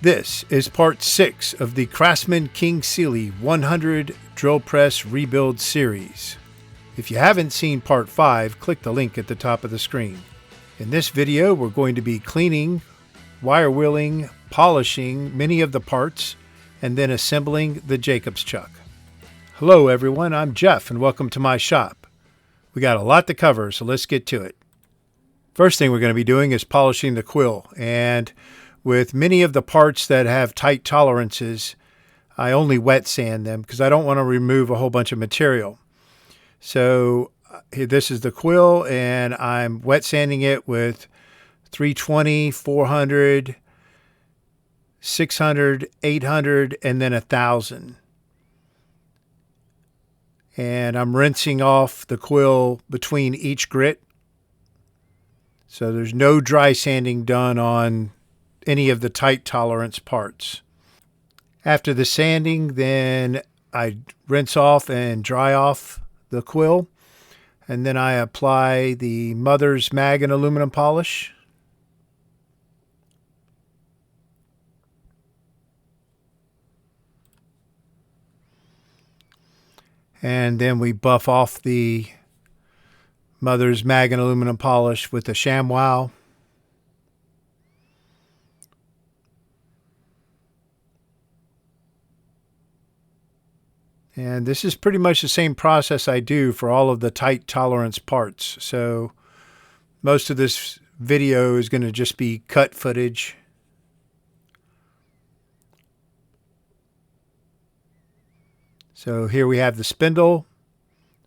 This is part 6 of the Craftsman King Seeley 100 Drill Press Rebuild series. If you haven't seen part 5, click the link at the top of the screen. In this video, we're going to be cleaning, wire wheeling, polishing many of the parts, and then assembling the Jacob's chuck. Hello everyone, I'm Jeff and welcome to my shop. We got a lot to cover, so let's get to it. First thing we're going to be doing is polishing the quill, and with many of the parts that have tight tolerances, I only wet sand them because I don't want to remove a whole bunch of material. So this is the quill, and I'm wet sanding it with 320, 400, 600, 800, and then 1000. And I'm rinsing off the quill between each grit. So there's no dry sanding done on any of the tight tolerance parts. After the sanding, then I rinse off and dry off the quill, and then I apply the Mother's Mag and aluminum polish. And then we buff off the Mother's Mag and aluminum polish with the ShamWow. And this is pretty much the same process I do for all of the tight tolerance parts. So most of this video is going to just be cut footage. So here we have the spindle.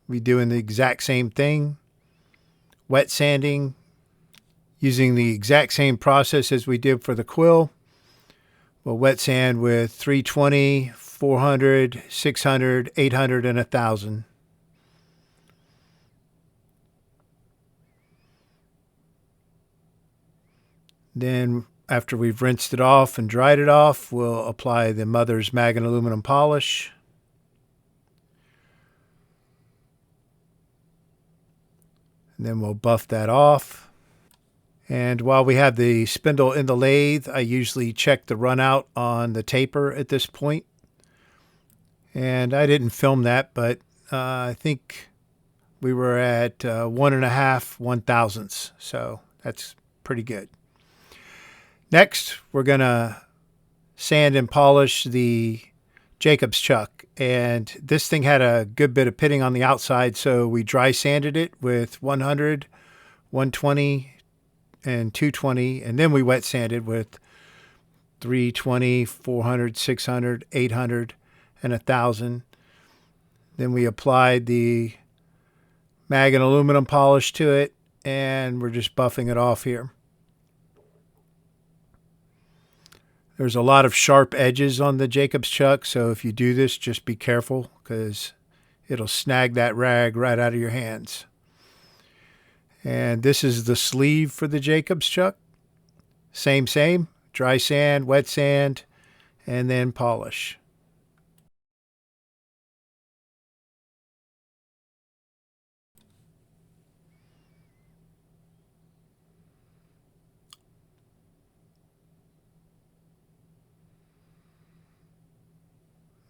We're doing the exact same thing. Wet sanding, using the exact same process as we did for the quill. We'll wet sand with 320, 400, 600, 800, and 1000. Then after we've rinsed it off and dried it off, we'll apply the Mother's Mag and aluminum polish. And then we'll buff that off. And while we have the spindle in the lathe, I usually check the run out on the taper at this point. And I didn't film that, but I think we were at 1.5 1/1000ths. So that's pretty good. Next, we're going to sand and polish the Jacob's chuck. And this thing had a good bit of pitting on the outside, so we dry sanded it with 100, 120, and 220. And then we wet sanded with 320, 400, 600, 800, and 1000. Then we applied the mag and aluminum polish to it, and we're just buffing it off here. There's a lot of sharp edges on the Jacob's chuck, so if you do this, just be careful because it'll snag that rag right out of your hands. And this is the sleeve for the Jacob's chuck. Same, dry sand, wet sand, and then polish.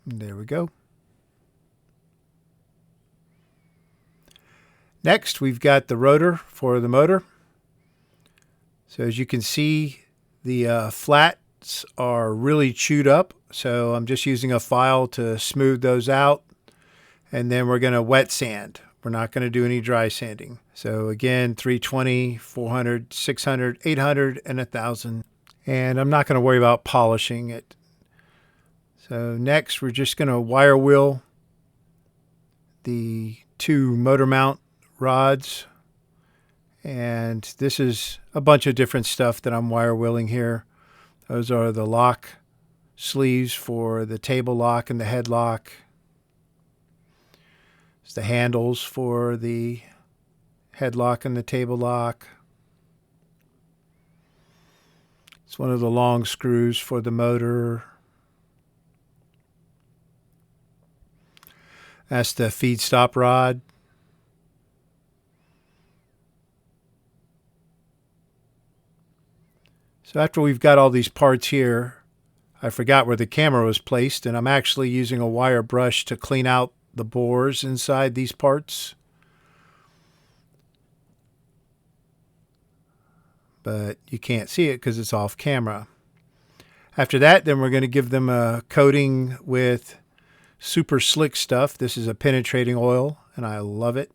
There we go. Next, we've got the rotor for the motor. So as you can see, the flats are really chewed up. So I'm just using a file to smooth those out. And then we're going to wet sand. We're not going to do any dry sanding. So again, 320, 400, 600, 800, and 1000. And I'm not going to worry about polishing it. So next, we're just going to wire wheel the 2 motor mount rods. And this is a bunch of different stuff that I'm wire wheeling here. Those are the lock sleeves for the table lock and the head lock. It's the handles for the head lock and the table lock. It's one of the long screws for the motor. That's the feed stop rod. So after we've got all these parts here, I forgot where the camera was placed, and I'm actually using a wire brush to clean out the bores inside these parts. But you can't see it because it's off camera. After that, then we're going to give them a coating with super slick stuff. This is a penetrating oil, and I love it.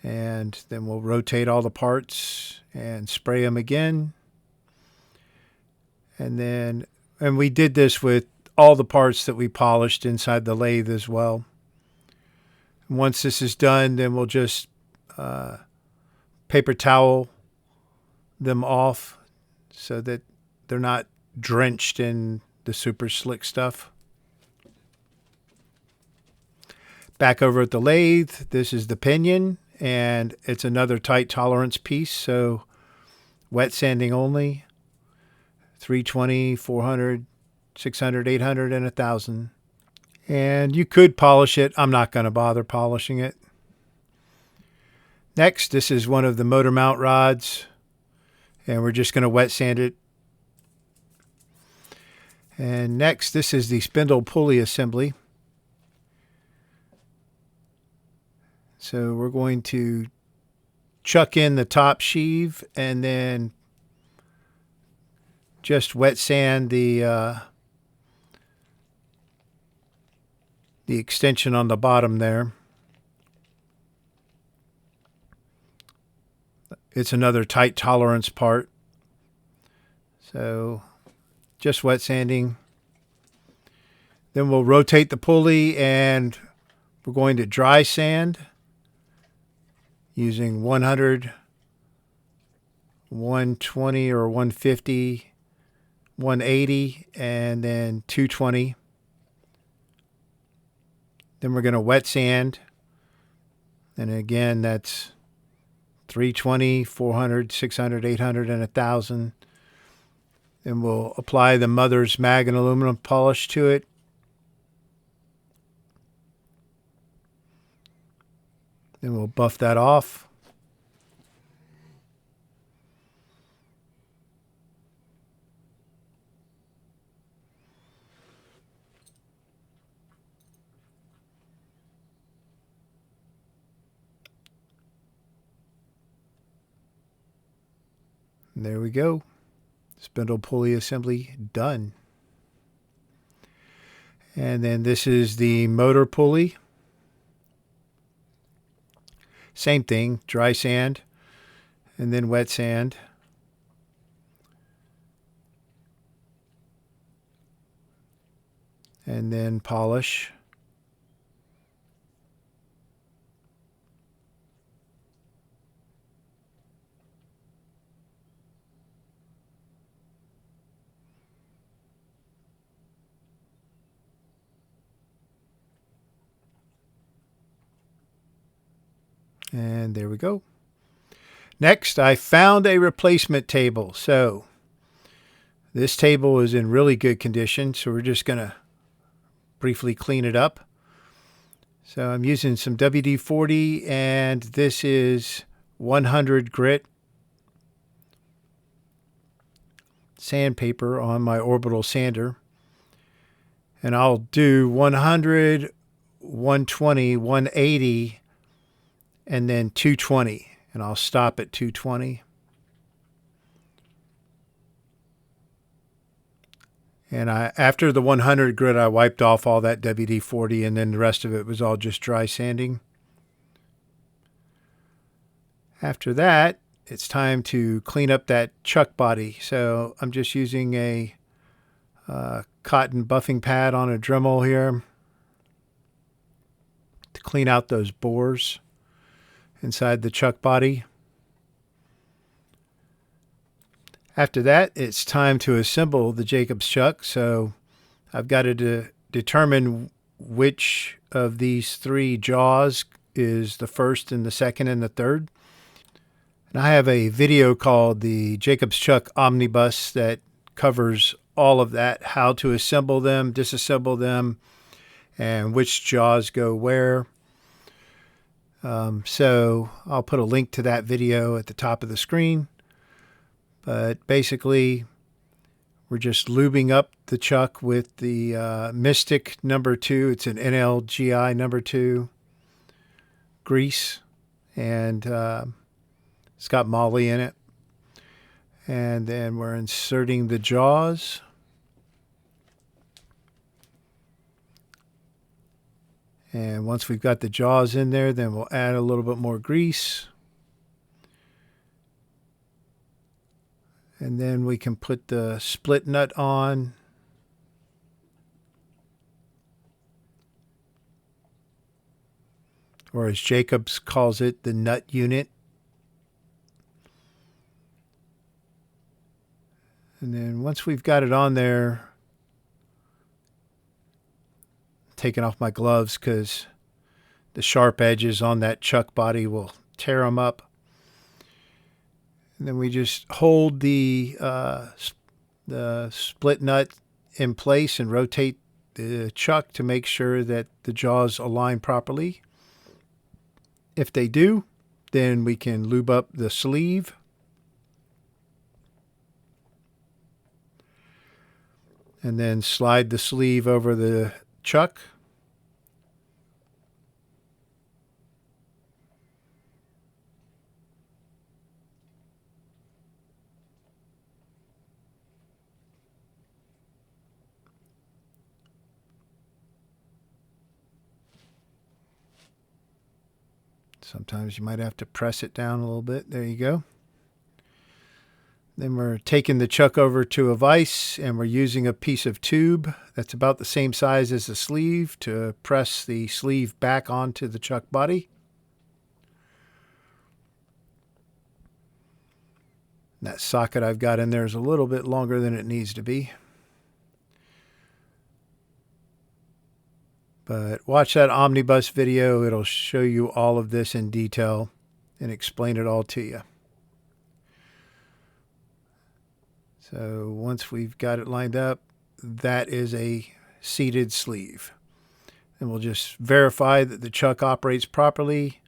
And then we'll rotate all the parts and spray them again. And we did this with all the parts that we polished inside the lathe as well. And once this is done, then we'll just paper towel them off so that they're not drenched in the super slick stuff. Back over at the lathe, this is the pinion, and it's another tight tolerance piece, so wet sanding only. 320, 400, 600, 800, and 1000. And you could polish it. I'm not going to bother polishing it. Next, this is one of the motor mount rods, and we're just going to wet sand it. And next, this is the spindle pulley assembly. So we're going to chuck in the top sheave and then just wet sand the extension on the bottom there. It's another tight tolerance part. So just wet sanding. Then we'll rotate the pulley and we're going to dry sand using 100, 120 or 150, 180, and then 220. Then we're going to wet sand. And again, that's 320, 400, 600, 800, and 1000. Then we'll apply the mother's mag and aluminum polish to it. Then we'll buff that off. And there we go. Spindle pulley assembly done. And then this is the motor pulley. Same thing, dry sand and then wet sand. And then polish. And there we go. Next, I found a replacement table. So this table is in really good condition, so we're just going to briefly clean it up. So I'm using some WD-40, and this is 100 grit sandpaper on my orbital sander. And I'll do 100, 120, 180, and then 220, and I'll stop at 220. And after the 100 grit, I wiped off all that WD-40, and then the rest of it was all just dry sanding. After that, it's time to clean up that chuck body. So I'm just using a cotton buffing pad on a Dremel here to clean out those bores inside the chuck body. After that, it's time to assemble the Jacob's chuck. So I've got to determine which of these three jaws is the first and the second and the third. And I have a video called the Jacob's Chuck Omnibus that covers all of that, how to assemble them, disassemble them, and which jaws go where. So I'll put a link to that video at the top of the screen. But basically, We're just lubing up the chuck with the Mystic number 2. It's an NLGI number 2 grease, and it's got moly in it. And then we're inserting the jaws. And once we've got the jaws in there, then we'll add a little bit more grease. And then we can put the split nut on. Or as Jacobs calls it, the nut unit. And then once we've got it on there, taking off my gloves because the sharp edges on that chuck body will tear them up. And then we just hold the split nut in place and rotate the chuck to make sure that the jaws align properly. If they do, then we can lube up the sleeve. And then slide the sleeve over the chuck. Sometimes you might have to press it down a little bit. There you go. Then we're taking the chuck over to a vise, and we're using a piece of tube that's about the same size as the sleeve to press the sleeve back onto the chuck body. That socket I've got in there is a little bit longer than it needs to be. But watch that omnibus video. It'll show you all of this in detail and explain it all to you. So once we've got it lined up, that is a seated sleeve. And we'll just verify that the chuck operates properly.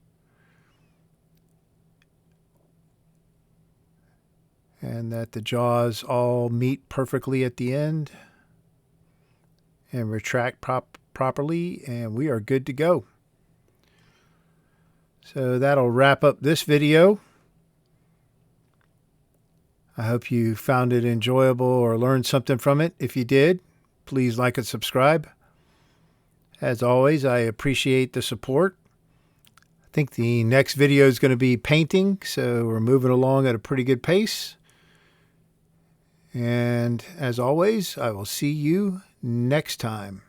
And that the jaws all meet perfectly at the end. And retract properly, and we are good to go. So that'll wrap up this video. I hope you found it enjoyable or learned something from it. If you did, please like and subscribe. As always, I appreciate the support. I think the next video is going to be painting, so we're moving along at a pretty good pace. And as always, I will see you next time.